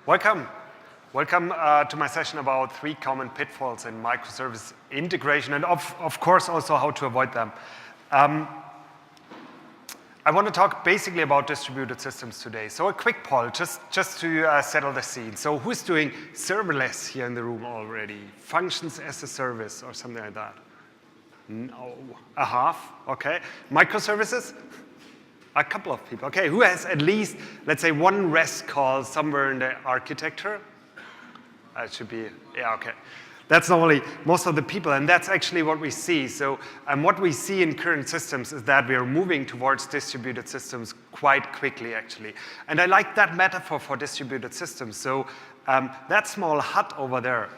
Welcome. Welcome to my session about 3 common pitfalls in microservice integration and of course also how to avoid them. I want to talk basically about distributed systems today. So a quick poll, just to settle the scene. So who's doing serverless here in the room already? Functions as a service or something like that? No, a half, okay. Microservices? A couple of people. Okay, who has at least, let's say, one REST call somewhere in the architecture? It should be, yeah, okay. That's normally most of the people, and that's actually what we see. So what we see in current systems is that we are moving towards distributed systems quite quickly, actually. And I like that metaphor for distributed systems. So that small hut over there,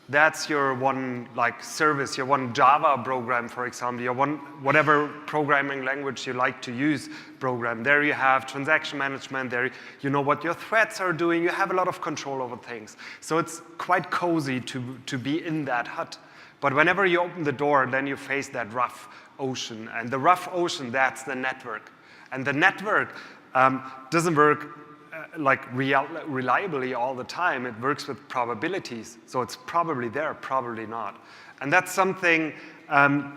that's your one service, your one Java program, for example, your one whatever programming language you like to use program. There you have transaction management, there you know what your threads are doing, you have a lot of control over things. So it's quite cozy to be in that hut. But whenever you open the door, then you face that rough ocean. And the rough ocean, that's the network. And the network doesn't work reliably all the time. It works with probabilities. So it's probably there, probably not. And that's something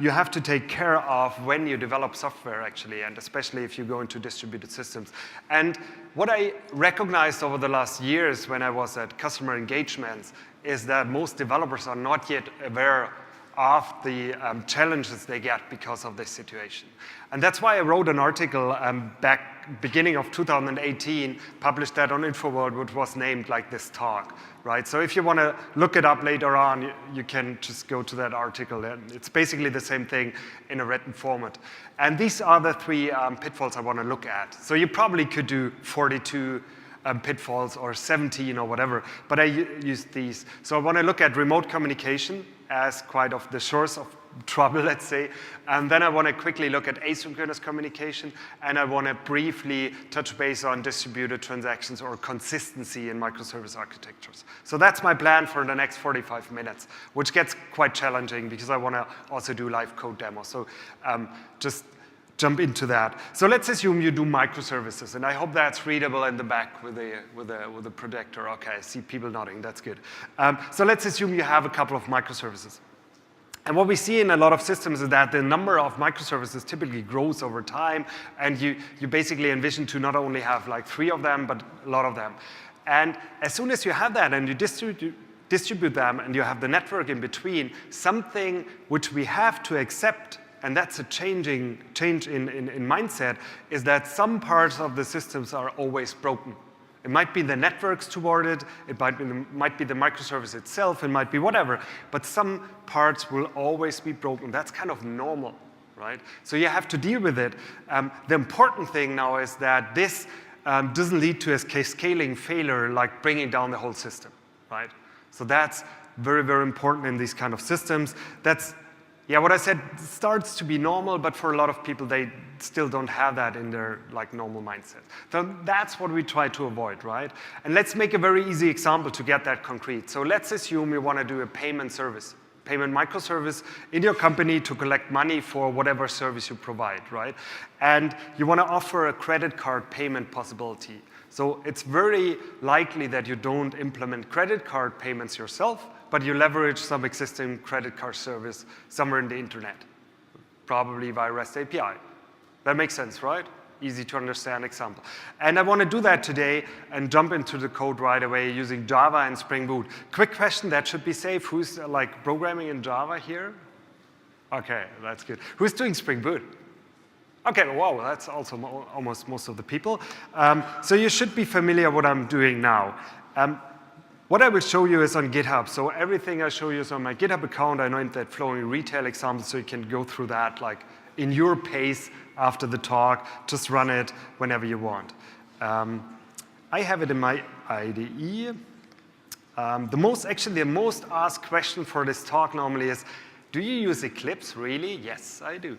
you have to take care of when you develop software, actually, and especially if you go into distributed systems. And what I recognized over the last years when I was at customer engagements is that most developers are not yet aware of the challenges they get because of this situation. And that's why I wrote an article back beginning of 2018, published that on InfoWorld, which was named like this talk, right? So if you want to look it up later on, you can just go to that article. It's basically the same thing in a written format. And these are the 3 pitfalls I want to look at. So you probably could do 42 pitfalls or 17 or whatever, but I used these. So I want to look at remote communication as quite of the source of trouble, let's say. And then I want to quickly look at asynchronous communication, and I want to briefly touch base on distributed transactions or consistency in microservice architectures. So that's my plan for the next 45 minutes, which gets quite challenging because I want to also do live code demos. So just jump into that. So let's assume you do microservices, and I hope that's readable in the back with a projector. Okay, I see people nodding, that's good. So let's assume you have a couple of microservices. And what we see in a lot of systems is that the number of microservices typically grows over time, and you basically envision to not only have like 3 of them, but a lot of them. And as soon as you have that and you distribute them and you have the network in between, something which we have to accept, and that's a change in mindset, is that some parts of the systems are always broken. It might be the networks toward it, it might be the microservice itself, it might be whatever, but some parts will always be broken. That's kind of normal, right? So you have to deal with it. The important thing now is that this doesn't lead to a scaling failure, like bringing down the whole system, right? So that's very, very important in these kind of systems. That's, yeah, what I said starts to be normal, but for a lot of people, they still don't have that in their normal mindset. So that's what we try to avoid, right? And let's make a very easy example to get that concrete. So let's assume you want to do a payment service, payment microservice in your company to collect money for whatever service you provide, right? And you want to offer a credit card payment possibility. So it's very likely that you don't implement credit card payments yourself, but you leverage some existing credit card service somewhere in the internet, probably via REST API. That makes sense, right? Easy to understand example. And I want to do that today and jump into the code right away using Java and Spring Boot. Quick question, that should be safe. Who's programming in Java here? Okay, that's good. Who's doing Spring Boot? Okay, wow, that's also almost most of the people. So you should be familiar what I'm doing now. What I will show you is on GitHub. So everything I show you is on my GitHub account. I named that Flowing Retail example, so you can go through that in your pace after the talk. Just run it whenever you want. I have it in my IDE. The most asked question for this talk normally is, do you use Eclipse, really? Yes, I do.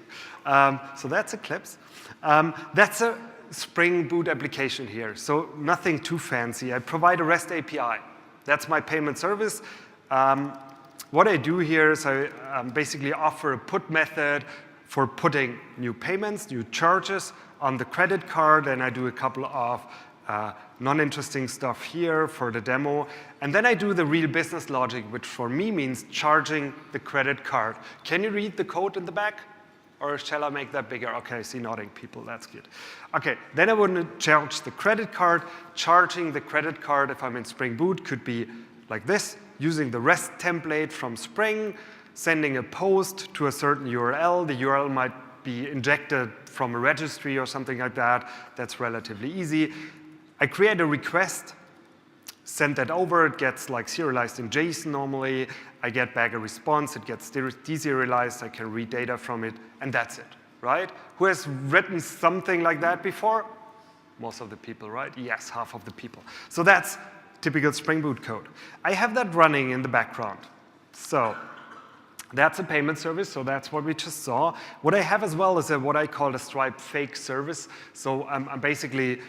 So that's Eclipse. That's a Spring Boot application here, so nothing too fancy. I provide a REST API. That's my payment service. What I do here is I basically offer a put method for putting new payments, new charges on the credit card, and I do a couple of non-interesting stuff here for the demo. And then I do the real business logic, which for me means charging the credit card. Can you read the code in the back? Or shall I make that bigger? Okay, I see nodding people, that's good. Okay, then I want to charge the credit card. Charging the credit card, if I'm in Spring Boot, could be like this, using the REST template from Spring, sending a post to a certain URL. The URL might be injected from a registry or something like that. That's relatively easy. I create a request, send that over. It gets like serialized in JSON normally. I get back a response. It gets deserialized. I can read data from it, and that's it, right? Who has written something like that before? Most of the people, right? Yes, half of the people. So that's typical Spring Boot code. I have that running in the background. So that's a payment service, so that's what we just saw. What I have as well is what I call a Stripe fake service. So I'm basically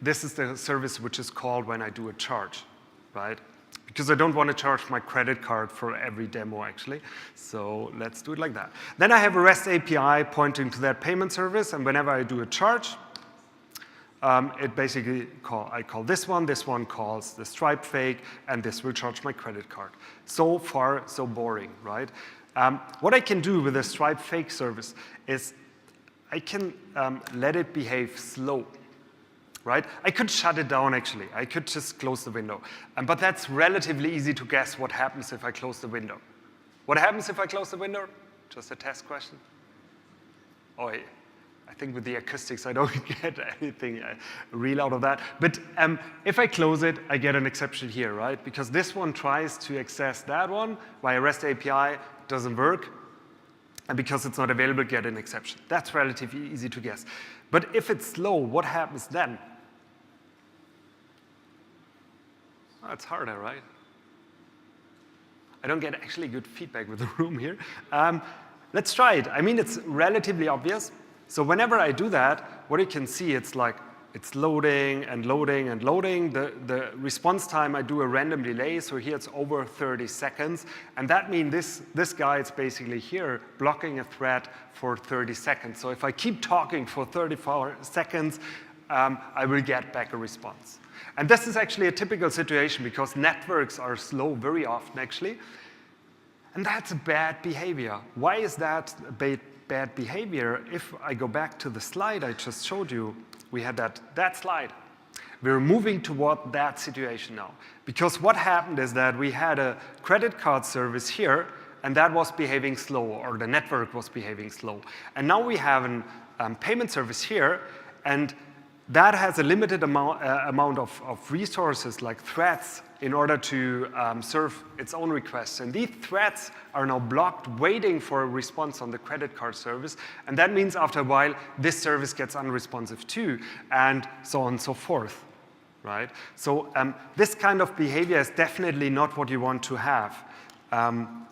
this is the service which is called when I do a charge, right? Because I don't want to charge my credit card for every demo, actually. So let's do it like that. Then I have a REST API pointing to that payment service, and whenever I do a charge, it basically I call this one calls the Stripe fake, and this will charge my credit card. So far, so boring, right? What I can do with the Stripe fake service is I can let it behave slow, right? I could shut it down, actually. I could just close the window. But that's relatively easy to guess what happens if I close the window. What happens if I close the window? Just a test question. Oh, yeah. I think with the acoustics, I don't get anything real out of that. But if I close it, I get an exception here, right? Because this one tries to access that one via REST API, doesn't work. And because it's not available, get an exception. That's relatively easy to guess. But if it's slow, what happens then? Oh, it's harder, right? I don't get actually good feedback with the room here. Let's try it. I mean, it's relatively obvious. So whenever I do that, what you can see, it's like it's loading and loading and loading. The response time, I do a random delay. So here it's over 30 seconds. And that means this guy is basically here blocking a thread for 30 seconds. So if I keep talking for 34 seconds, I will get back a response. And this is actually a typical situation because networks are slow very often, actually. And that's bad behavior. Why is that bad behavior? If I go back to the slide I just showed you, we had that slide. We're moving toward that situation now. Because what happened is that we had a credit card service here, and that was behaving slow, or the network was behaving slow. And now we have a payment service here, and that has a limited amount of resources, like threads, in order to serve its own requests. And these threads are now blocked, waiting for a response on the credit card service. And that means after a while, this service gets unresponsive too, and so on and so forth, right? So this kind of behavior is definitely not what you want to have.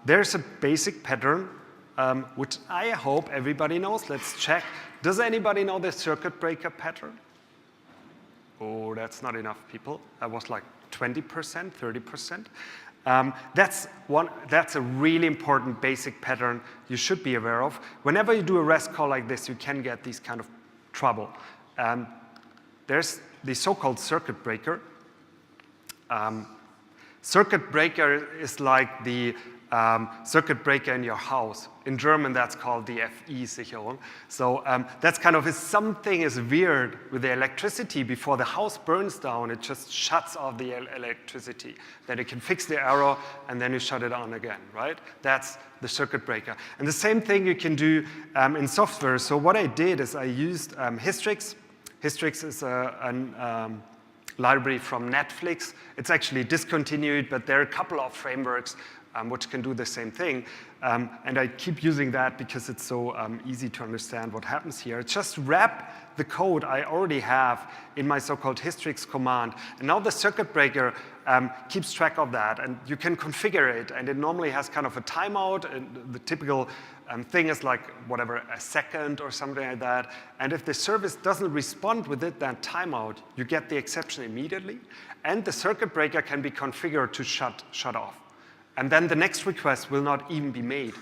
There's a basic pattern, which I hope everybody knows. Let's check. Does anybody know the circuit breaker pattern? Oh, that's not enough people. That was like 20%, 30%. That's a really important basic pattern you should be aware of. Whenever you do a REST call like this, you can get these kind of trouble. There's the so-called circuit breaker. Circuit breaker is like the circuit breaker in your house. In German, that's called the FI-Sicherung. So that's kind of if something is weird with the electricity before the house burns down, it just shuts off the electricity. Then you can fix the error, and then you shut it on again, right? That's the circuit breaker. And the same thing you can do in software. So what I did is I used Hystrix. Hystrix is a library from Netflix. It's actually discontinued, but there are a couple of frameworks which can do the same thing. And I keep using that because it's so easy to understand what happens here. Just wrap the code I already have in my so-called Hystrix command. And now the circuit breaker keeps track of that. And you can configure it. And it normally has kind of a timeout. And the typical thing is like, whatever, a second or something like that. And if the service doesn't respond within that timeout, you get the exception immediately. And the circuit breaker can be configured to shut off. And then the next request will not even be made.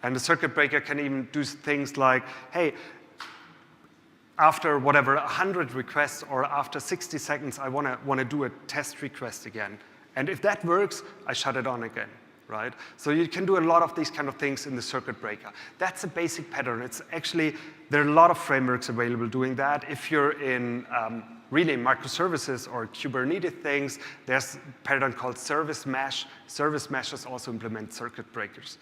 And the circuit breaker can even do things like, hey, after whatever 100 requests or after 60 seconds, I want to do a test request again. And if that works, I shut it on again, right? So you can do a lot of these kind of things in the circuit breaker. That's a basic pattern. It's actually, there are a lot of frameworks available doing that. If you're in really microservices or Kubernetes things, there's a pattern called service mesh. Service meshes also implement circuit breakers.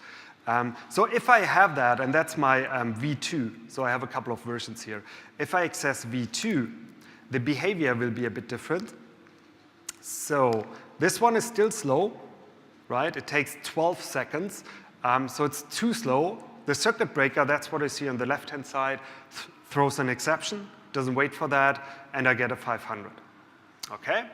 So if I have that, and that's my V2, so I have a couple of versions here. If I access V2, the behavior will be a bit different. So this one is still slow, right? It takes 12 seconds, so it's too slow. The circuit breaker, that's what I see on the left-hand side, throws an exception, doesn't wait for that, and I get a 500. Okay?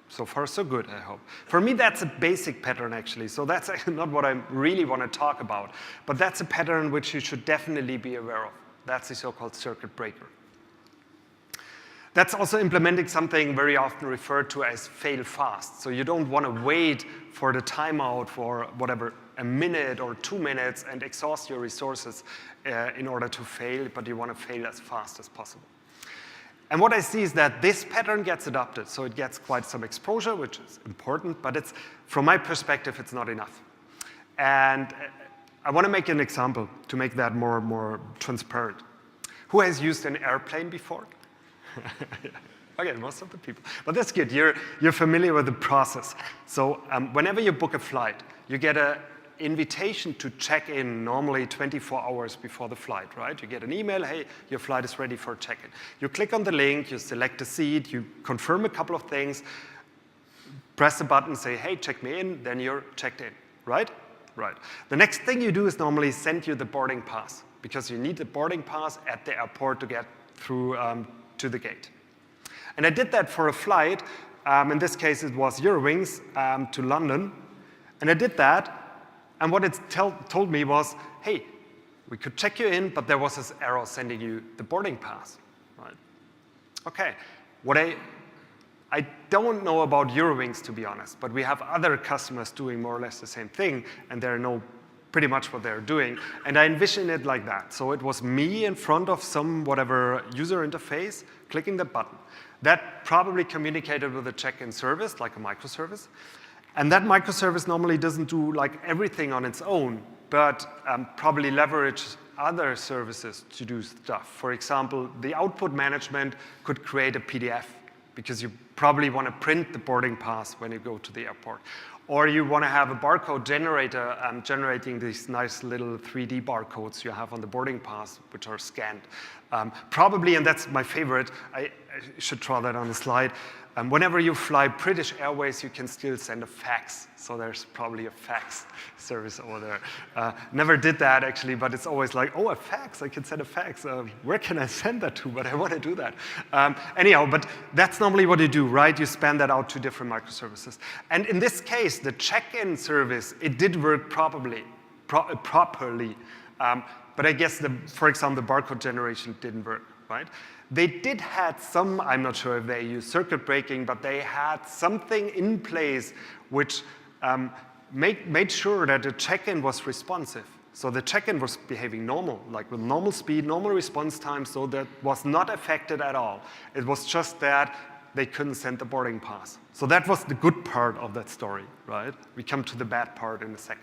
So far, so good, I hope. For me, that's a basic pattern, actually. So that's actually not what I really want to talk about. But that's a pattern which you should definitely be aware of. That's the so-called circuit breaker. That's also implementing something very often referred to as fail fast. So you don't want to wait for the timeout for whatever, a minute or 2 minutes and exhaust your resources in order to fail, but you want to fail as fast as possible. And what I see is that this pattern gets adopted, so it gets quite some exposure, which is important, but it's, from my perspective, it's not enough. And I want to make an example to make that more transparent. Who has used an airplane before? Okay, most of the people. But that's good. You're familiar with the process. So whenever you book a flight, you get an invitation to check in normally 24 hours before the flight, right? You get an email, hey, your flight is ready for check-in. You click on the link, you select a seat, you confirm a couple of things, press the button, say, hey, check me in, then you're checked in, right? Right. The next thing you do is normally send you the boarding pass, because you need the boarding pass at the airport to get through to the gate. And I did that for a flight. In this case, it was Eurowings to London. And I did that. And what it told me was, hey, we could check you in, but there was this error sending you the boarding pass. Right? Okay. What I don't know about Eurowings, to be honest, but we have other customers doing more or less the same thing, and they know pretty much what they're doing. And I envision it like that. So it was me in front of some whatever user interface, clicking the button. That probably communicated with a check-in service, like a microservice. And that microservice normally doesn't do like everything on its own, but probably leverage other services to do stuff. For example, the output management could create a PDF, because you probably want to print the boarding pass when you go to the airport. Or you want to have a barcode generator generating these nice little 3D barcodes you have on the boarding pass, which are scanned. Probably, and that's my favorite, I should draw that on the slide. Whenever you fly British Airways, you can still send a fax. So there's probably a fax service over there. Never did that, actually, but it's always like, oh, a fax, I can send a fax. Where can I send that to? But I want to do that. Anyhow, but that's normally what you do, right? You span that out to different microservices. And in this case, the check-in service, it did work properly. But I guess, for example, the barcode generation didn't work, right? They did have some, I'm not sure if they use circuit breaking, but they had something in place which made sure that the check-in was responsive. So the check-in was behaving normal, like with normal speed, normal response time, so that was not affected at all. It was just that they couldn't send the boarding pass. So that was the good part of that story, right? We come to the bad part in a second.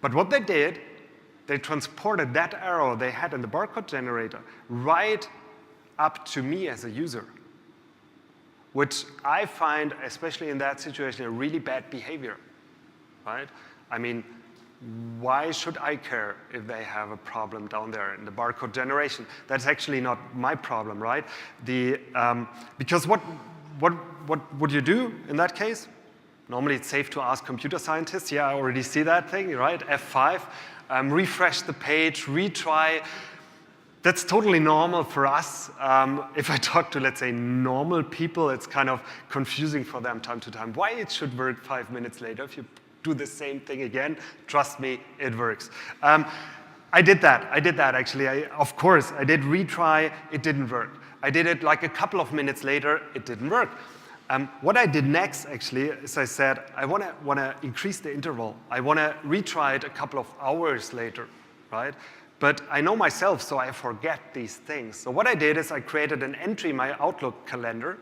But what they did, they transported that error they had in the barcode generator right up to me as a user, which I find, especially in that situation, a really bad behavior, right? I mean, why should I care if they have a problem down there in the barcode generation? That's actually not my problem, right? Because what would you do in that case? Normally, it's safe to ask computer scientists. Yeah, I already see that thing, right? F5. Refresh the page, retry. That's totally normal for us. If I talk to, let's say, normal people, it's kind of confusing for them time to time. Why it should work 5 minutes later if you do the same thing again? Trust me, it works. I did that actually. Of course, I did retry, it didn't work. I did it like a couple of minutes later, it didn't work. What I did next, actually, is I said, I want to increase the interval. I want to retry it a couple of hours later, right? But I know myself, so I forget these things. So what I did is I created an entry in my Outlook calendar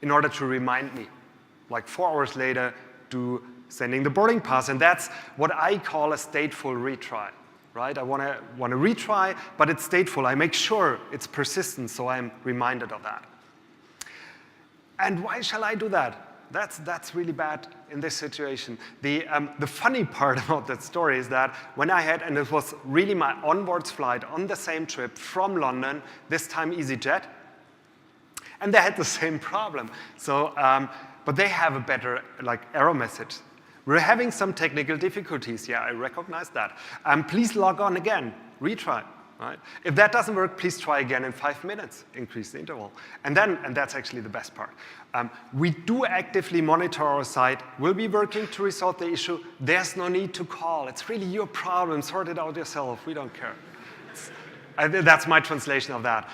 in order to remind me, like 4 hours later, to sending the boarding pass. And that's what I call a stateful retry, right? I want to retry, but it's stateful. I make sure it's persistent, so I'm reminded of that. And why shall I do that? That's really bad in this situation. The funny part about that story is that when I had, and it was really my onwards flight on the same trip from London, this time EasyJet, and they had the same problem. So, but they have a better error message. We're having some technical difficulties. Yeah, I recognize that. Please log on again, retry. Right? If that doesn't work, please try again in 5 minutes, increase the interval. And that's actually the best part. We do actively monitor our site. We'll be working to resolve the issue. There's no need to call. It's really your problem. Sort it out yourself. We don't care. That's my translation of that.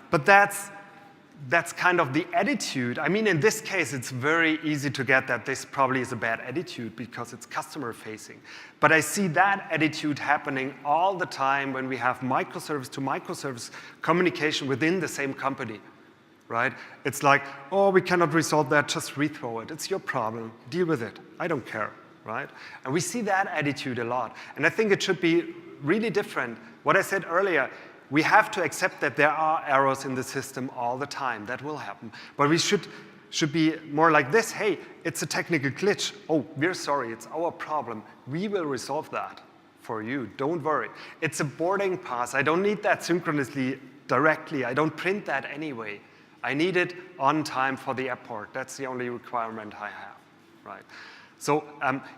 But that's kind of the attitude. I mean, in this case, it's very easy to get that this probably is a bad attitude because it's customer-facing. But I see that attitude happening all the time when we have microservice-to-microservice communication within the same company, right? It's like, oh, we cannot resolve that, just rethrow it. It's your problem. Deal with it. I don't care, right? And we see that attitude a lot. And I think it should be really different. What I said earlier, we have to accept that there are errors in the system all the time. That will happen. But we should be more like this. Hey, it's a technical glitch. Oh, we're sorry. It's our problem. We will resolve that for you. Don't worry. It's a boarding pass. I don't need that synchronously directly. I don't print that anyway. I need it on time for the airport. That's the only requirement I have, right? So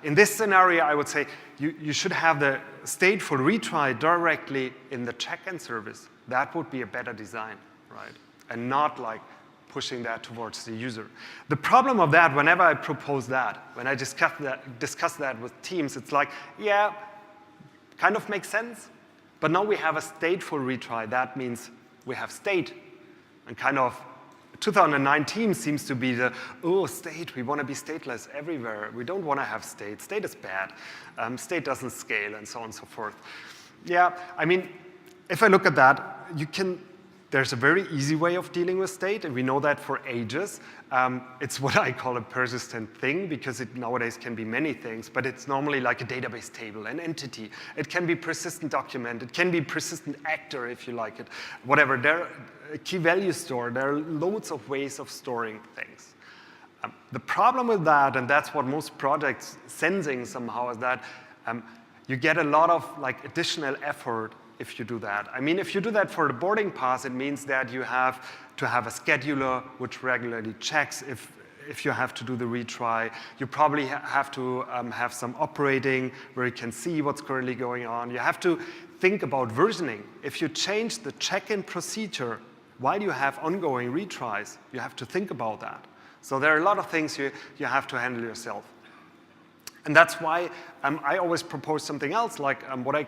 in this scenario, I would say you should have the stateful retry directly in the check-in service. That would be a better design, right? And not like pushing that towards the user. The problem of that, whenever I propose that, when I discuss that with teams, it's like, yeah, kind of makes sense. But now we have a stateful retry. That means we have state and kind of 2019 seems to be state, we want to be stateless everywhere. We don't want to have state. State is bad. State doesn't scale, and so on and so forth. Yeah, I mean, if I look at that, there's a very easy way of dealing with state, and we know that for ages. It's what I call a persistent thing, because it nowadays can be many things, but it's normally like a database table, an entity. It can be persistent document. It can be persistent actor, if you like it. Whatever. A key value store. There are loads of ways of storing things. The problem with that, and that's what most projects sensing somehow, is that you get a lot of additional effort if you do that. I mean, if you do that for the boarding pass, it means that you have to have a scheduler which regularly checks if you have to do the retry. You probably have to have some operating where you can see what's currently going on. You have to think about versioning. If you change the check-in procedure while you have ongoing retries, you have to think about that. So there are a lot of things you have to handle yourself. And that's why I always propose something else, like what I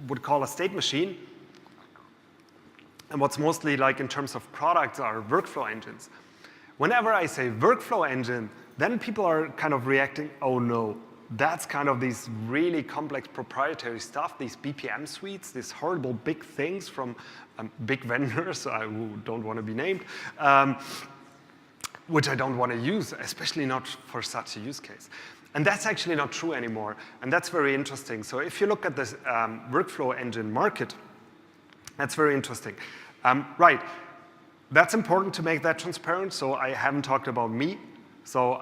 would call a state machine. And what's mostly in terms of products are workflow engines. Whenever I say workflow engine, then people are kind of reacting, oh no, that's kind of these really complex proprietary stuff, these BPM suites, these horrible big things from big vendors who don't want to be named, which I don't want to use, especially not for such a use case. And that's actually not true anymore, and that's very interesting. So if you look at this workflow engine market, that's very interesting. Right, that's important to make that transparent, so I haven't talked about me. So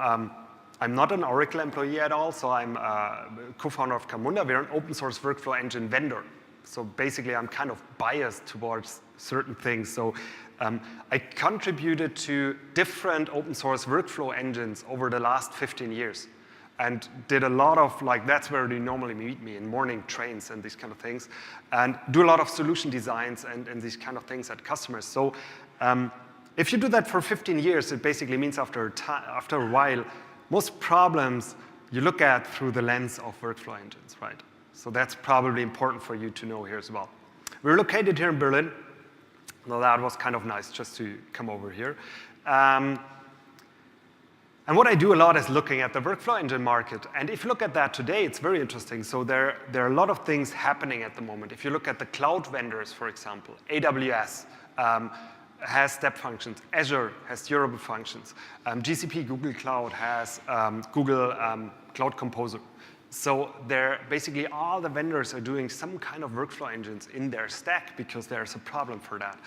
I'm not an Oracle employee at all, so I'm a co-founder of Camunda. We're an open source workflow engine vendor. So basically, I'm kind of biased towards certain things. So I contributed to different open source workflow engines over the last 15 years and did a lot of, that's where you normally meet me, in morning trains and these kind of things, and do a lot of solution designs and these kind of things at customers. So if you do that for 15 years, it basically means after a while, most problems you look at through the lens of workflow engines, right? So that's probably important for you to know here as well. We're located here in Berlin. Well, that was kind of nice just to come over here. And what I do a lot is looking at the workflow engine market. And if you look at that today, it's very interesting. So there are a lot of things happening at the moment. If you look at the cloud vendors, for example, AWS has step functions. Azure has durable functions. GCP, Google Cloud, has Google Cloud Composer. So basically all the vendors are doing some kind of workflow engines in their stack because there's a problem for that.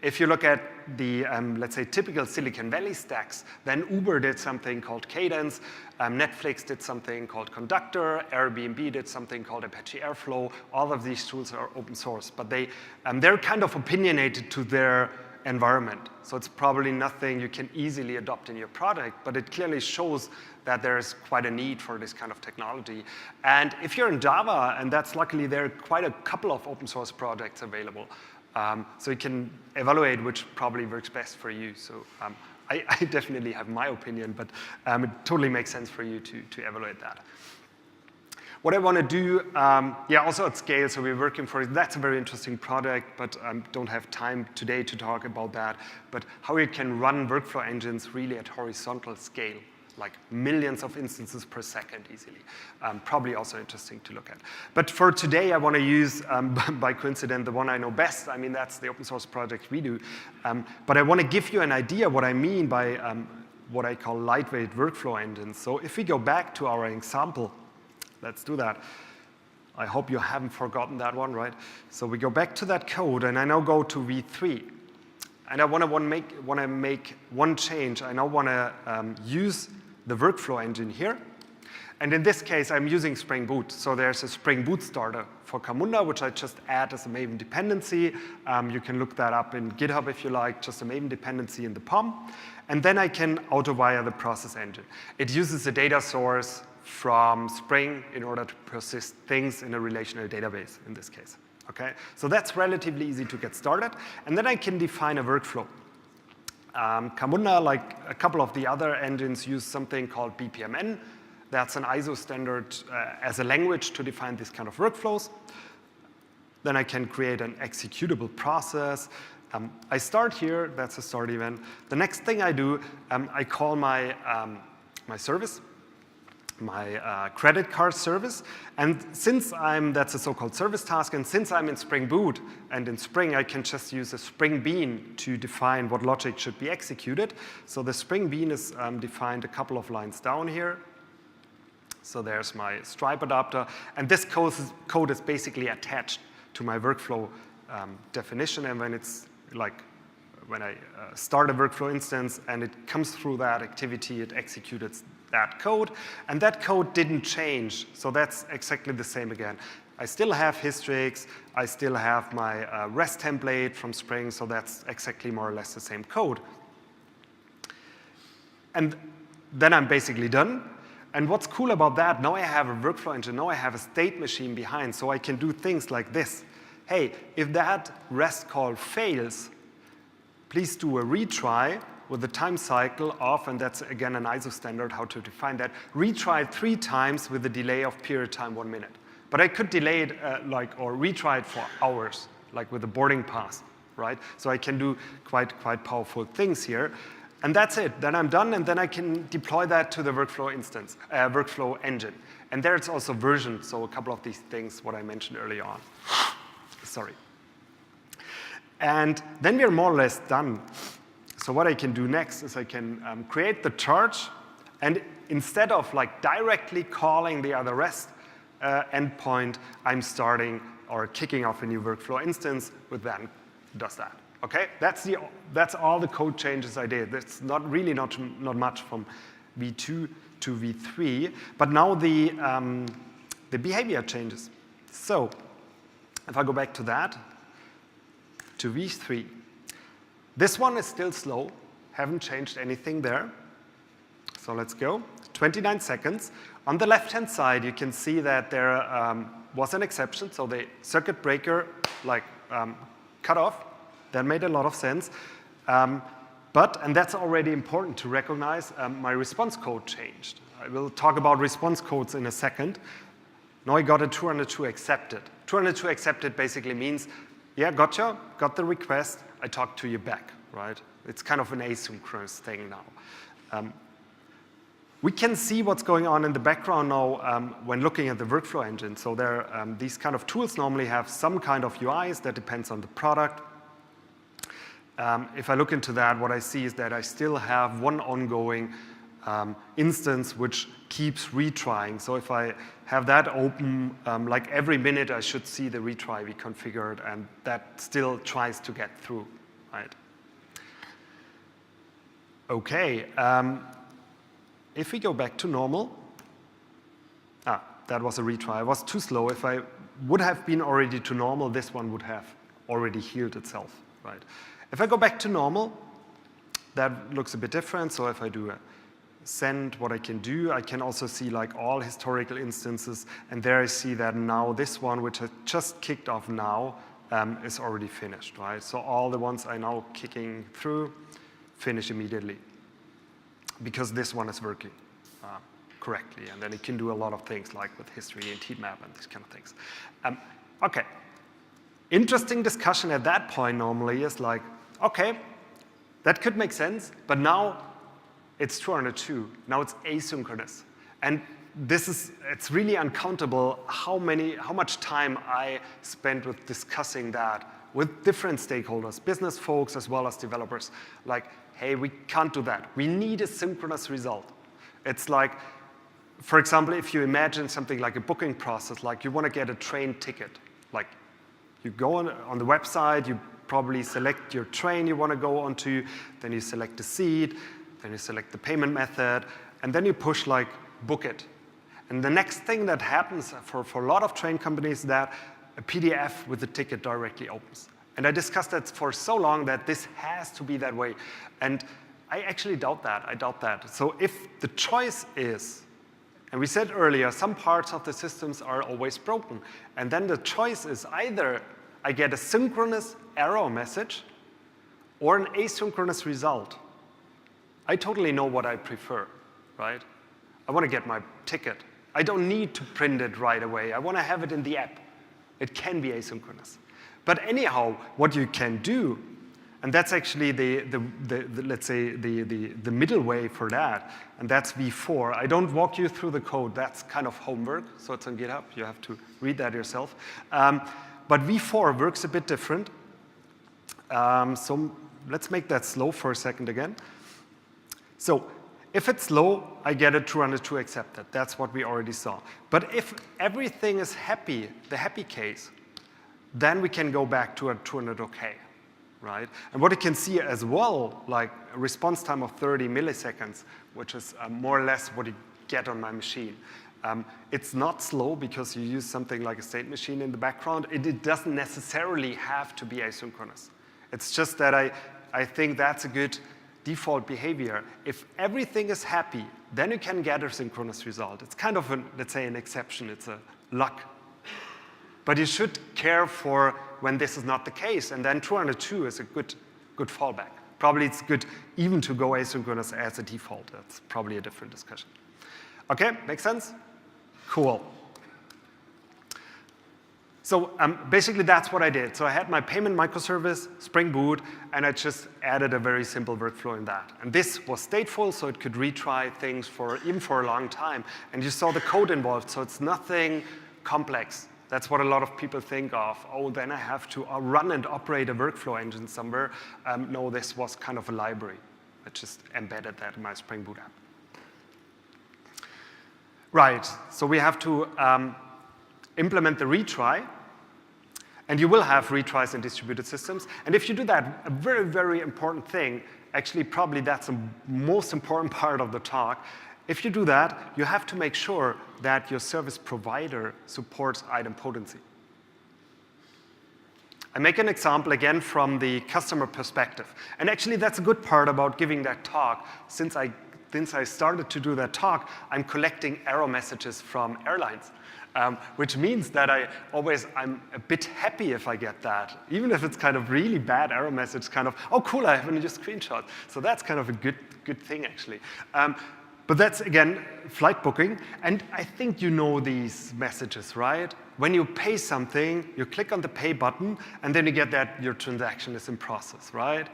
If you look at the, let's say, typical Silicon Valley stacks, then Uber did something called Cadence, Netflix did something called Conductor, Airbnb did something called Apache Airflow. All of these tools are open source, but they're kind of opinionated to their environment. So it's probably nothing you can easily adopt in your product, but it clearly shows that there's quite a need for this kind of technology. And if you're in Java, and that's luckily there are quite a couple of open source projects available, so you can evaluate which probably works best for you. So I definitely have my opinion, but it totally makes sense for you to evaluate that. What I want to do, also at scale, so we're working for, that's a very interesting product, but don't have time today to talk about that, but how you can run workflow engines really at horizontal scale, like millions of instances per second easily. Probably also interesting to look at. But for today, I want to use, by coincidence, the one I know best. I mean, that's the open source project we do. But I want to give you an idea what I mean by what I call lightweight workflow engines. So if we go back to our example, let's do that. I hope you haven't forgotten that one, right? So we go back to that code, and I now go to V3. And I want to make one change. I now want to use the workflow engine here. And in this case, I'm using Spring Boot. So there's a Spring Boot starter for Camunda, which I just add as a Maven dependency. You can look that up in GitHub if you like, just a Maven dependency in the POM. And then I can auto-wire the process engine. It uses a data source from Spring in order to persist things in a relational database in this case. Okay? So that's relatively easy to get started. And then I can define a workflow. Camunda, like a couple of the other engines, use something called BPMN. That's an ISO standard as a language to define these kind of workflows. Then I can create an executable process. I start here. That's a start event. The next thing I do, I call my service, my credit card service. And since that's a so-called service task, and since I'm in Spring Boot, and in Spring I can just use a Spring Bean to define what logic should be executed. So the Spring Bean is defined a couple of lines down here. So there's my Stripe adapter. And this code is basically attached to my workflow definition. And when I start a workflow instance and it comes through that activity, it executes that code, and that code didn't change, so that's exactly the same again. I still have Hystrix, I still have my REST template from Spring, so that's exactly more or less the same code. And then I'm basically done. And what's cool about that, now I have a workflow engine, now I have a state machine behind, so I can do things like this. Hey, if that REST call fails, please do a retry with the time cycle of, and that's again an ISO standard, how to define that, retry it 3 times with a delay of period time 1 minute. But I could delay it or retry it for hours, like with a boarding pass, right? So I can do quite powerful things here. And that's it. Then I'm done, and then I can deploy that to the workflow instance, workflow engine. And there it's also versioned, so a couple of these things, what I mentioned earlier on. Sorry. And then we're more or less done. So what I can do next is I can create the charge, and instead of directly calling the other REST endpoint, I'm starting or kicking off a new workflow instance with that does that. Okay, that's all the code changes I did. That's not much from V2 to V3, but now the behavior changes. So if I go back to that, to V3, this one is still slow, haven't changed anything there. So let's go, 29 seconds. On the left-hand side, you can see that there was an exception, so the circuit breaker cut off. That made a lot of sense. And that's already important to recognize, my response code changed. I will talk about response codes in a second. Now I got a 202 accepted. 202 accepted basically means, yeah, gotcha, got the request, I talked to you back, right? It's kind of an asynchronous thing now. We can see what's going on in the background now when looking at the workflow engine. So there, these kind of tools normally have some kind of UIs that depends on the product. If I look into that, what I see is that I still have one ongoing instance which keeps retrying. So if I have that open, like every minute I should see the retry we configured, and that still tries to get through, right? Okay, if we go back to normal, that was a retry. I was too slow. If I would have been already to normal, this one would have already healed itself, right? If I go back to normal, that looks a bit different. So if I do a send, what I can do, I can also see like all historical instances, and there I see that now this one, which I just kicked off now, is already finished, right? So all the ones I now kicking through finish immediately because this one is working correctly, and then it can do a lot of things like with history and heat map and these kind of things. Okay, interesting discussion at that point normally is like, okay, that could make sense, but now it's 202. Now it's asynchronous. And it's really uncountable how much time I spent with discussing that with different stakeholders, business folks as well as developers. Like, hey, we can't do that. We need a synchronous result. It's like, for example, if you imagine something like a booking process, like you want to get a train ticket. Like, you go on the website, you probably select your train you want to go onto, then you select the seat, then you select the payment method, and then you push like book it. And the next thing that happens for a lot of train companies is that a PDF with the ticket directly opens. And I discussed that for so long that this has to be that way. And I actually doubt that. I doubt that. So if the choice is, and we said earlier, some parts of the systems are always broken. And then the choice is either I get a synchronous error message or an asynchronous result. I totally know what I prefer, right? I want to get my ticket. I don't need to print it right away. I want to have it in the app. It can be asynchronous. But anyhow, what you can do, and that's actually let's say the middle way for that, and that's V4. I don't walk you through the code. That's kind of homework, so it's on GitHub. You have to read that yourself. But V4 works a bit different. So let's make that slow for a second again. So if it's low, I get a 202 accepted. That's what we already saw. But if everything is happy, the happy case, then we can go back to a 200 OK, right? And what you can see as well, like a response time of 30 milliseconds, which is more or less what you get on my machine. It's not slow because you use something like a state machine in the background. It doesn't necessarily have to be asynchronous. It's just that I think that's a good default behavior. If everything is happy, then you can get a synchronous result. It's kind of, let's say, an exception. It's a luck. But you should care for when this is not the case, and then 202 is a good fallback. Probably it's good even to go asynchronous as a default. That's probably a different discussion. Okay, makes sense? Cool. So basically that's what I did. So I had my payment microservice, Spring Boot, and I just added a very simple workflow in that. And this was stateful, so it could retry things even for a long time. And you saw the code involved, so it's nothing complex. That's what a lot of people think of. Oh, then I have to run and operate a workflow engine somewhere. No, this was kind of a library. I just embedded that in my Spring Boot app. Right, so we have to implement the retry. And you will have retries in distributed systems. And if you do that, a very, very important thing, actually probably that's the most important part of the talk. If you do that, you have to make sure that your service provider supports idempotency. I make an example again from the customer perspective. And actually that's a good part about giving that talk. Since I started to do that talk, I'm collecting error messages from airlines. Which means that I'm a bit happy if I get that. Even if it's kind of really bad error message, kind of, oh cool, I have a new screenshot. So that's kind of a good thing actually. But that's, again, flight booking. And I think you know these messages, right? When you pay something, you click on the pay button, and then you get that your transaction is in process, right?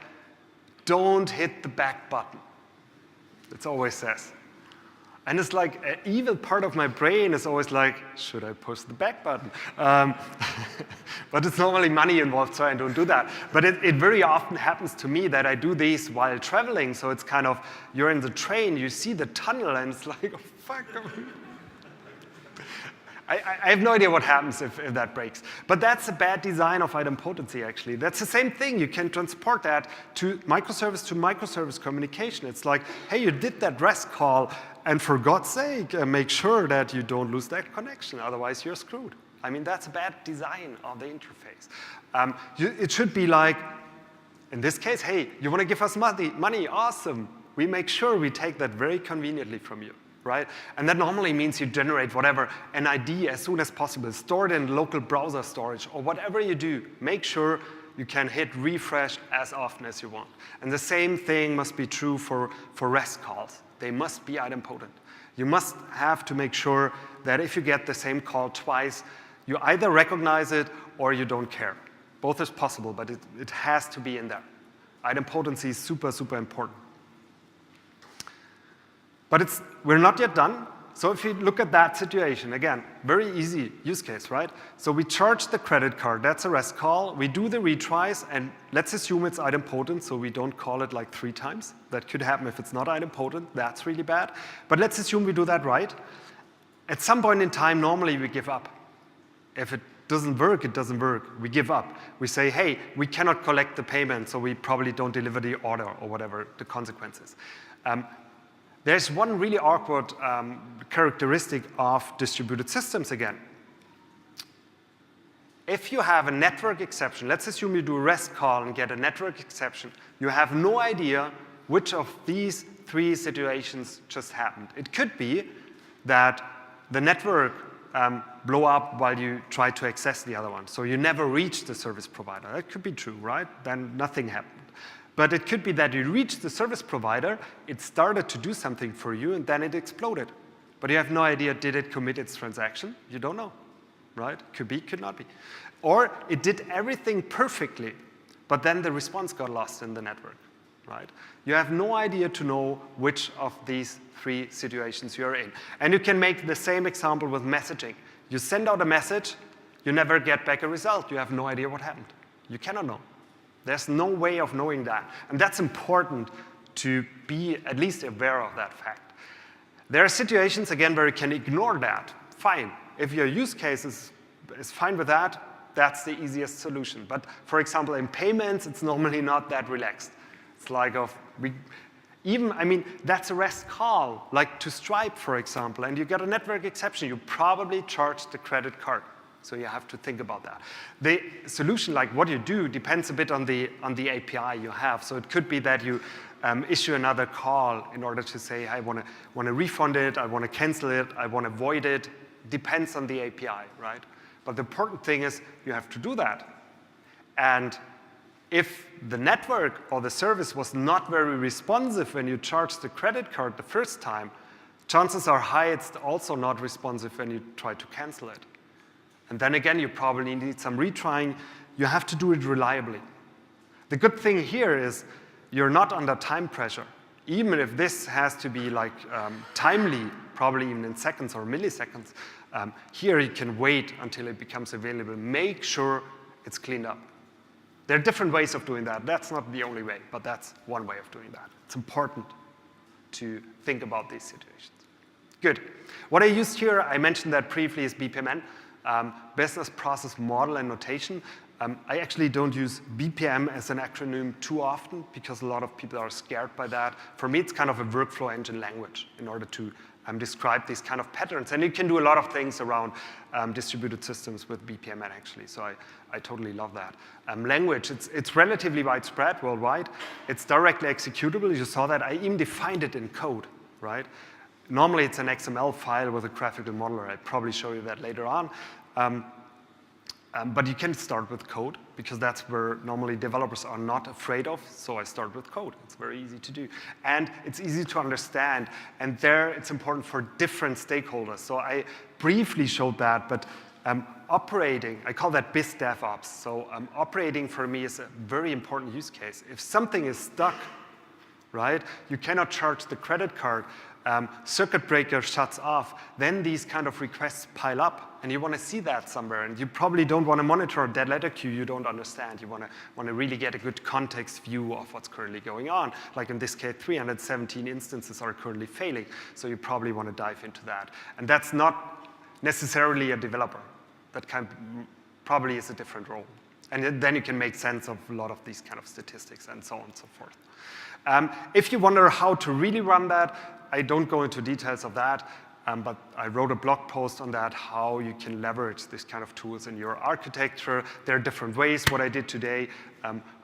Don't hit the back button. It always says. And it's like an evil part of my brain is always like, should I push the back button? But it's normally money involved, so I don't do that. But it very often happens to me that I do these while traveling. So it's kind of, you're in the train, you see the tunnel, and it's like, oh, fuck. I have no idea what happens if that breaks. But that's a bad design of idempotency, actually. That's the same thing. You can transport that to microservice communication. It's like, hey, you did that REST call, and for God's sake, make sure that you don't lose that connection. Otherwise, you're screwed. I mean, that's a bad design of the interface. It should be like, in this case, hey, you want to give us money? Awesome. We make sure we take that very conveniently from you. Right? And that normally means you generate whatever, an ID as soon as possible, store it in local browser storage, or whatever you do, make sure you can hit refresh as often as you want. And the same thing must be true for REST calls. They must be idempotent. You must have to make sure that if you get the same call twice, you either recognize it or you don't care. Both is possible, but it has to be in there. Idempotency is super, super important. But we're not yet done. So if you look at that situation, again, very easy use case, right? So we charge the credit card. That's a REST call. We do the retries, and let's assume it's idempotent, so we don't call it like 3 times. That could happen if it's not idempotent. That's really bad. But let's assume we do that right. At some point in time, normally we give up. If it doesn't work, it doesn't work. We give up. We say, hey, we cannot collect the payment, so we probably don't deliver the order or whatever the consequences. There's one really awkward characteristic of distributed systems again. If you have a network exception, let's assume you do a REST call and get a network exception, you have no idea which of these 3 situations just happened. It could be that the network blow up while you try to access the other one, so you never reach the service provider. That could be true, right? Then nothing happened. But it could be that you reached the service provider, it started to do something for you, and then it exploded. But you have no idea, did it commit its transaction? You don't know, right? Could be, could not be. Or it did everything perfectly, but then the response got lost in the network, right? You have no idea to know which of these 3 situations you're in. And you can make the same example with messaging. You send out a message, you never get back a result. You have no idea what happened. You cannot know. There's no way of knowing that. And that's important to be at least aware of that fact. There are situations, again, where you can ignore that. Fine. If your use case is fine with that, that's the easiest solution. But for example, in payments, it's normally not that relaxed. It's like that's a REST call, like to Stripe, for example, and you get a network exception, you probably charge the credit card. So you have to think about that. The solution, like what you do, depends a bit on the API you have. So it could be that you issue another call in order to say, I want to refund it, I want to cancel it, I want to void it. Depends on the API, right? But the important thing is you have to do that. And if the network or the service was not very responsive when you charged the credit card the first time, chances are high it's also not responsive when you try to cancel it. And then again, you probably need some retrying. You have to do it reliably. The good thing here is you're not under time pressure. Even if this has to be like timely, probably even in seconds or milliseconds, here you can wait until it becomes available. Make sure it's cleaned up. There are different ways of doing that. That's not the only way, but that's one way of doing that. It's important to think about these situations. Good. What I used here, I mentioned that briefly, is BPMN. Business Process Model and Notation. I actually don't use BPM as an acronym too often because a lot of people are scared by that. For me, it's kind of a workflow engine language in order to describe these kind of patterns. And you can do a lot of things around distributed systems with BPMN, actually. So I totally love that. Language, it's relatively widespread worldwide. It's directly executable. You saw that. I even defined it in code, right? Normally, it's an XML file with a graphical modeler. I'll probably show you that later on. But you can start with code, because that's where normally developers are not afraid of. So I start with code. It's very easy to do. And it's easy to understand. And there, it's important for different stakeholders. So I briefly showed that. But operating, I call that biz DevOps. So operating, for me, is a very important use case. If something is stuck, right, you cannot charge the credit card. circuit breaker shuts off, then these kind of requests pile up, and you want to see that somewhere. And you probably don't want to monitor a dead letter queue you don't understand. You want to really get a good context view of what's currently going on. Like in this case, 317 instances are currently failing, so you probably want to dive into that. And that's not necessarily a developer. That probably is a different role. And then you can make sense of a lot of these kind of statistics and so on and so forth. If you wonder how to really run that, I don't go into details of that, but I wrote a blog post on that, how you can leverage this kind of tools in your architecture. There are different ways. What I did today,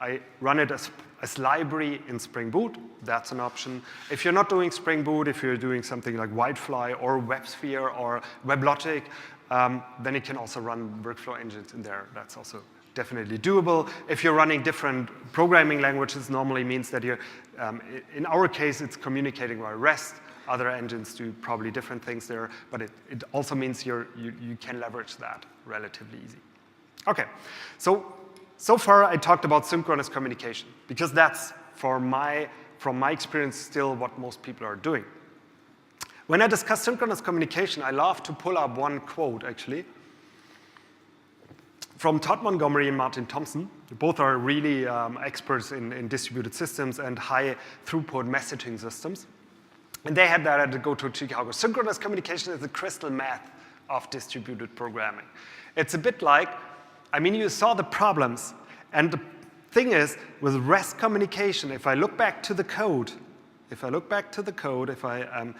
I run it as library in Spring Boot. That's an option. If you're not doing Spring Boot, if you're doing something like Whitefly or WebSphere or WebLogic, then you can also run workflow engines in there. That's also definitely doable. If you're running different programming languages, normally means that you're, in our case, it's communicating via REST. Other engines do probably different things there, but it also means you can leverage that relatively easy. Okay, so far I talked about synchronous communication, because that's, from my experience, still what most people are doing. When I discuss synchronous communication, I love to pull up one quote, actually, from Todd Montgomery and Martin Thompson. Both are really experts in distributed systems and high throughput messaging systems. And they had that at the GoTo Chicago. Synchronous communication is the crystal meth of distributed programming. It's a bit like, I mean, you saw the problems. And the thing is, with REST communication, if I look back to the code, if I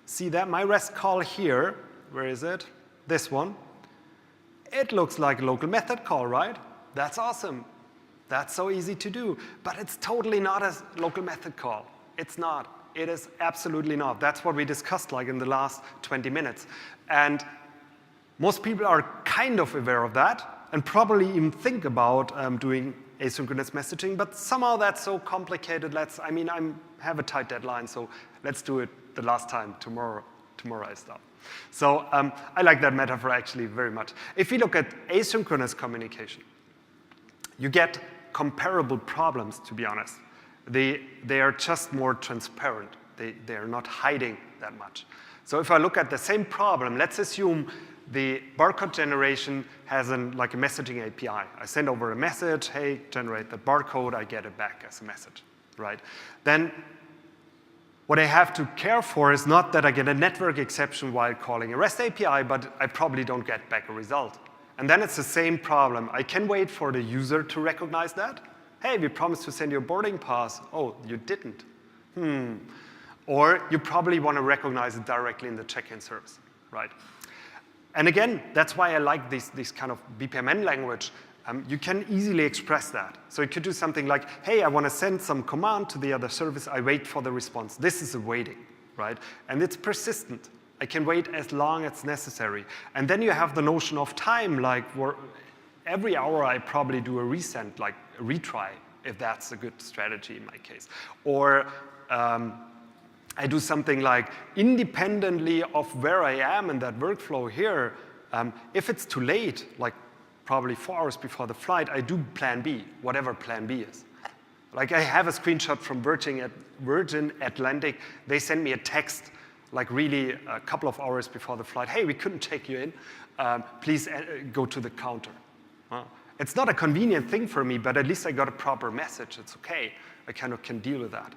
see that my REST call here, where is it? This one. It looks like a local method call, right? That's awesome. That's so easy to do. But it's totally not a local method call. It's not. It is absolutely not. That's what we discussed like in the last 20 minutes. And most people are kind of aware of that and probably even think about doing asynchronous messaging, but somehow that's so complicated. I have a tight deadline, so let's do it the last time. Tomorrow I stop. So I like that metaphor actually very much. If you look at asynchronous communication, you get comparable problems, to be honest. They are just more transparent. They are not hiding that much. So if I look at the same problem, let's assume the barcode generation has like a messaging API. I send over a message, hey, generate the barcode, I get it back as a message, right? Then what I have to care for is not that I get a network exception while calling a REST API, but I probably don't get back a result. And then it's the same problem. I can wait for the user to recognize that. Hey, we promised to send you a boarding pass. Oh, you didn't. Or you probably want to recognize it directly in the check-in service, right? And again, that's why I like this kind of BPMN language. You can easily express that. So you could do something like, hey, I want to send some command to the other service. I wait for the response. This is a waiting, right? And it's persistent. I can wait as long as necessary. And then you have the notion of time, like every hour I probably do a resend, like a retry, if that's a good strategy in my case. Or I do something like, independently of where I am in that workflow here, if it's too late, like probably 4 hours before the flight, I do plan B, whatever plan B is. Like I have a screenshot from Virgin Atlantic. They sent me a text like really a couple of hours before the flight. Hey, we couldn't take you in. Please go to the counter. Well, it's not a convenient thing for me, but at least I got a proper message. It's okay. I kind of can deal with that.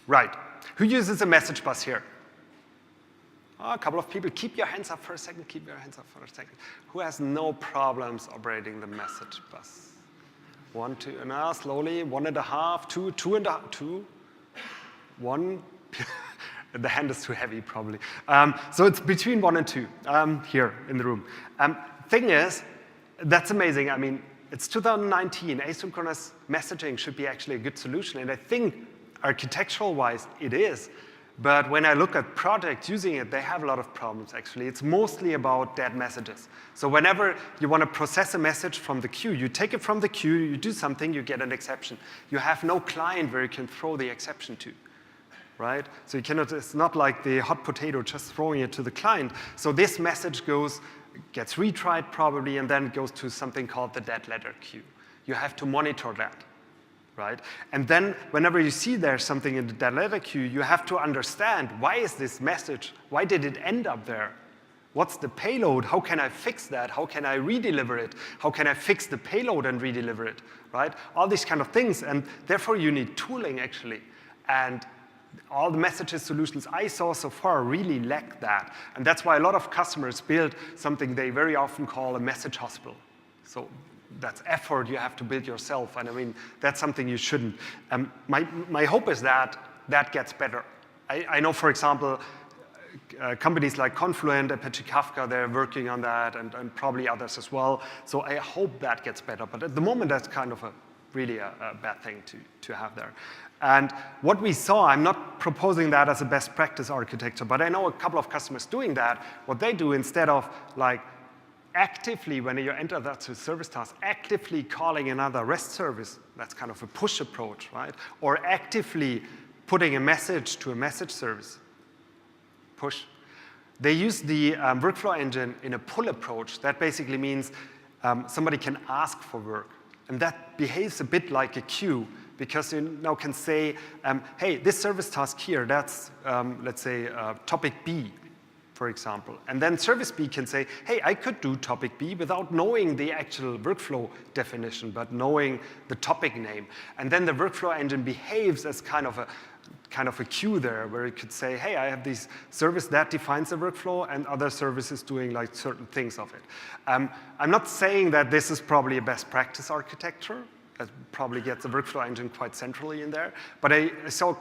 Right. Who uses a message bus here? Oh, a couple of people. Keep your hands up for a second. Keep your hands up for a second. Who has no problems operating the message bus? 1, 2, now slowly. 1.5, 2, 2.5, 2, 1. The hand is too heavy, probably. So it's between 1 and 2 here in the room. Thing is, that's amazing. I mean, it's 2019. Asynchronous messaging should be actually a good solution. And I think architectural-wise, it is. But when I look at projects using it, they have a lot of problems, actually. It's mostly about dead messages. So whenever you want to process a message from the queue, you take it from the queue, you do something, you get an exception. You have no client where you can throw the exception to, right? So you cannot, it's not like the hot potato just throwing it to the client. So this message gets retried probably, and then goes to something called the dead letter queue. You have to monitor that, right? And then whenever you see there's something in the dead letter queue, you have to understand, why is this message? Why did it end up there? What's the payload? How can I fix that? How can I redeliver it? How can I fix the payload and redeliver it, right? All these kind of things, and therefore you need tooling, actually. And all the messages solutions I saw so far really lack that. And that's why a lot of customers build something they very often call a message hospital. So that's effort you have to build yourself. And I mean, that's something you shouldn't. My hope is that that gets better. I know, for example, companies like Confluent, Apache Kafka, they're working on that, and probably others as well. So I hope that gets better. But at the moment, that's kind of really a bad thing to have there. And what we saw, I'm not proposing that as a best practice architecture, but I know a couple of customers doing that. What they do, instead of like actively, when you enter that service task, actively calling another REST service, that's kind of a push approach, right? Or actively putting a message to a message service, push. They use the workflow engine in a pull approach. That basically means somebody can ask for work. And that behaves a bit like a queue, because you now can say, hey, this service task here, that's, let's say, topic B, for example. And then service B can say, hey, I could do topic B without knowing the actual workflow definition, but knowing the topic name. And then the workflow engine behaves as kind of a queue there, where it could say, hey, I have this service that defines the workflow, and other services doing like certain things of it. I'm not saying that this is probably a best practice architecture. That probably gets the workflow engine quite centrally in there. But I saw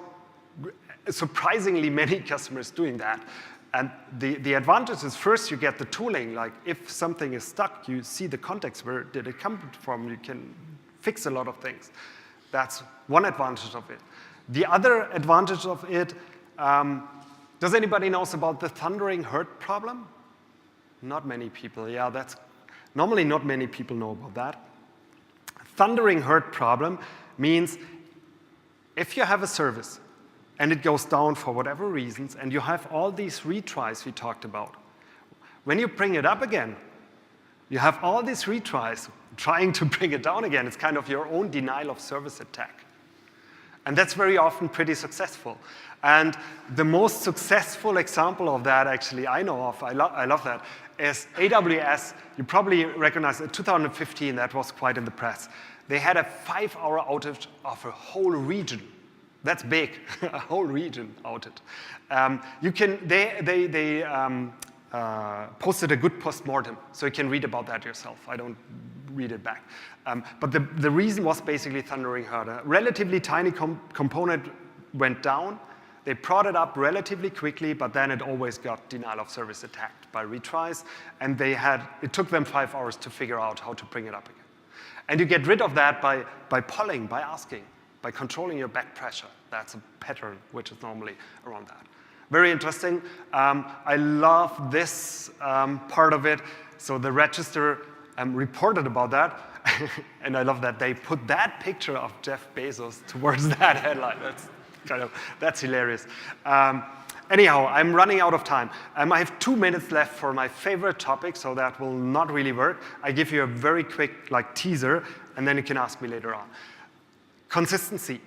surprisingly many customers doing that. And the advantage is, first, you get the tooling. Like, if something is stuck, you see the context. Where did it come from? You can fix a lot of things. That's one advantage of it. The other advantage of it, does anybody knows about the thundering herd problem? Not many people. Yeah, that's normally not many people know about that. Thundering herd problem means if you have a service and it goes down for whatever reasons, and you have all these retries we talked about, when you bring it up again, you have all these retries trying to bring it down again. It's kind of your own denial of service attack. And that's very often pretty successful. And the most successful example of that, actually, I know of, I love that, is AWS. You probably recognize it. 2015, that was quite in the press. They had a 5-hour outage of a whole region. That's big, a whole region outage. They posted a good postmortem, so you can read about that yourself. I don't read it back. But the reason was basically thundering herd. A relatively tiny component went down. They brought it up relatively quickly, but then it always got denial of service attacked by retries. And it took them 5 hours to figure out how to bring it up again. And you get rid of that by polling, by asking, by controlling your back pressure. That's a pattern which is normally around that. Very interesting. I love this part of it. So the register reported about that. And I love that they put that picture of Jeff Bezos towards that headline. That's hilarious. Anyhow, I'm running out of time. I have 2 minutes left for my favorite topic, so that will not really work. I give you a very quick teaser, and then you can ask me later on. Consistency.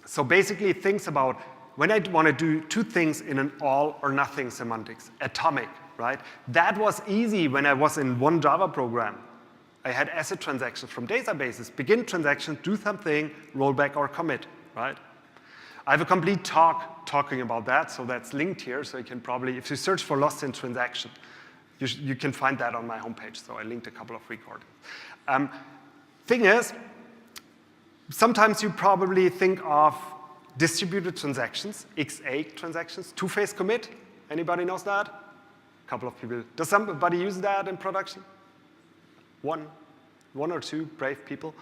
So basically, things about when I want to do 2 things in an all or nothing semantics, atomic, right? That was easy when I was in one Java program. I had ACID transactions from databases, begin transaction, do something, rollback or commit, right? I have a complete talk talking about that, so that's linked here. So you can probably, if you search for lost in transaction, you can find that on my homepage. So I linked a couple of recordings. Thing is, sometimes you probably think of distributed transactions, X8 transactions, two-phase commit. Anybody knows that? A couple of people. Does somebody use that in production? One or two brave people.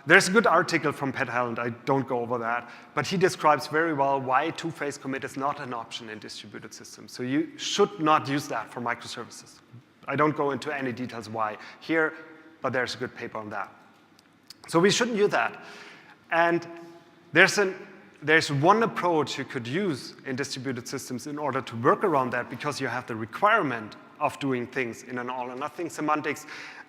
There's a good article from Pat Helland. I don't go over that. But he describes very well why two-phase commit is not an option in distributed systems. So you should not use that for microservices. I don't go into any details why here, but there's a good paper on that. So we shouldn't use that. And there's one approach you could use in distributed systems in order to work around that, because you have the requirement of doing things in an all or nothing semantics.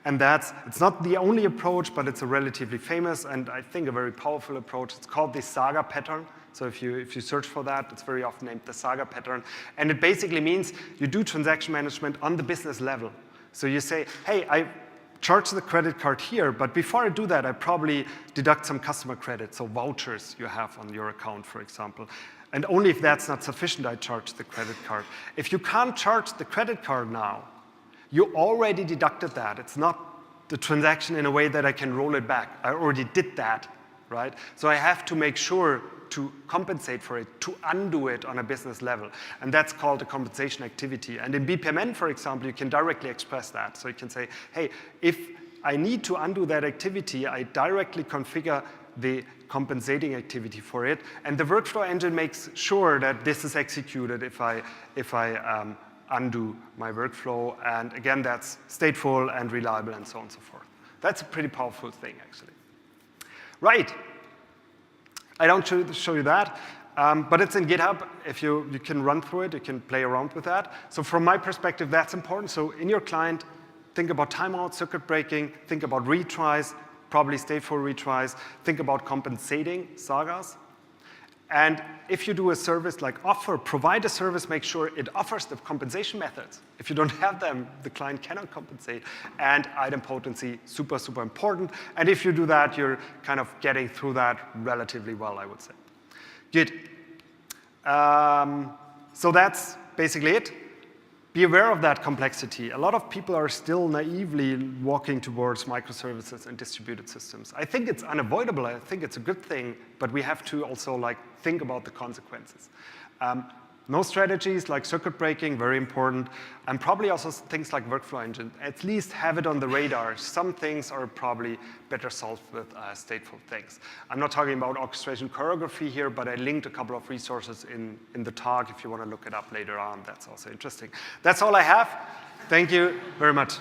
And it's not the only approach, but it's a relatively famous and I think a very powerful approach. It's called the Saga pattern. So if you search for that, it's very often named the Saga pattern. And it basically means you do transaction management on the business level. So you say, hey, I charge the credit card here, but before I do that, I probably deduct some customer credit, so vouchers you have on your account, for example. And only if that's not sufficient, I charge the credit card. If you can't charge the credit card now, you already deducted that. It's not the transaction in a way that I can roll it back. I already did that, right? So I have to make sure to compensate for it, to undo it on a business level. And that's called a compensation activity. And in BPMN, for example, you can directly express that. So you can say, hey, if I need to undo that activity, I directly configure the compensating activity for it. And the workflow engine makes sure that this is executed if I undo my workflow. And again, that's stateful and reliable and so on and so forth. That's a pretty powerful thing, actually. Right. I don't show you that, but it's in GitHub. If you can run through it, you can play around with that. So from my perspective, that's important. So in your client, think about timeout, circuit breaking, think about retries, probably stateful retries, think about compensating sagas. And if you do a service like offer, provide a service, make sure it offers the compensation methods. If you don't have them, the client cannot compensate. And idempotency, super, super important. And if you do that, you're kind of getting through that relatively well, I would say. Good. So that's basically it. Be aware of that complexity. A lot of people are still naively walking towards microservices and distributed systems. I think it's unavoidable. I think it's a good thing, but we have to also think about the consequences. No strategies like circuit breaking, very important, and probably also things like workflow engine. At least have it on the radar. Some things are probably better solved with stateful things. I'm not talking about orchestration choreography here, but I linked a couple of resources in the talk if you want to look it up later on. That's also interesting. That's all I have. Thank you very much.